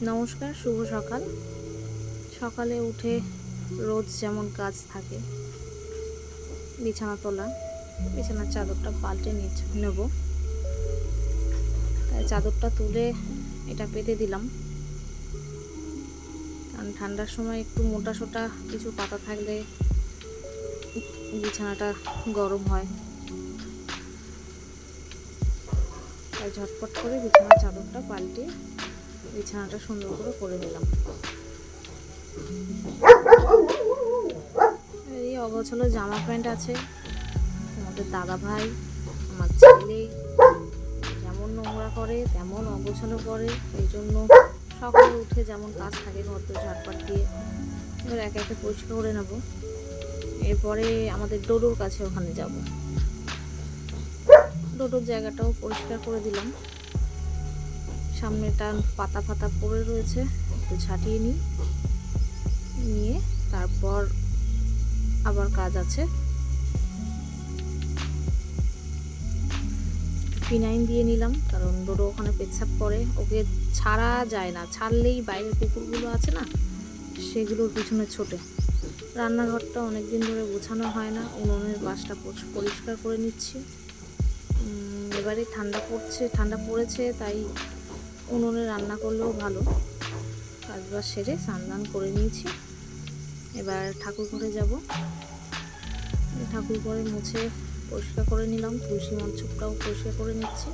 নমস্কার, শুভ সকাল। সকালে উঠে রোজ যেমন কাজ থাকে, বিছানা তোলা, বিছানার চাদরটা পাল্টে নেব। তাই চাদরটা তুলে এটা পেতে দিলাম, কারণ ঠান্ডার সময় একটু মোটা সোটা কিছু পাতা থাকলে বিছানাটা গরম হয়। তাই ঝটপট করে বিছানার চাদরটা পাল্টে বিছানাটা সুন্দর করে নিলাম। এই অগোছালো জামা প্যান্ট আছে, আমাদের দাদা ভাই, আমার ছেলে যেমন নোংরা করে তেমন অগোছালো করে। এই জন্য সকালে উঠে যেমন কাজ থাকে ঘর তো ঝাড়পাট দিয়ে এবার একে একে পরিষ্কার করে নেব। এরপরে আমাদের ডোডোর কাছে ওখানে যাব, ডোডোর জায়গাটাও পরিষ্কার করে দিলাম। সামনেটা পাতা ফাতা পড়ে রয়েছে, একটু ঝাঁটিয়ে নিয়ে তারপর আবার কাজ আছে। ফিনাইল দিয়ে নিলাম, কারণ ডোডো ওখানে পেচ্ছাপ করে, ওকে ছাড়া যায় না, ছাড়লেই বাইরের কুকুরগুলো আছে না, সেগুলোর পিছনে ছোটে। রান্নাঘরটা অনেকদিন ধরে গোছানো হয় না, উনুনের পাশটা পরিষ্কার করে নিচ্ছি। এবারে ঠান্ডা পড়েছে, তাই উনুনে রান্না করলেও ভালো। কাজবাজ সেরে স্নান করে নিয়েছি। এবার ঠাকুর ঘরে যাব, ঠাকুর ঘরে মুছে পরিষ্কার করে নিলাম, তুলসী মঞ্চটাও পরিষ্কার করে নিচ্ছি।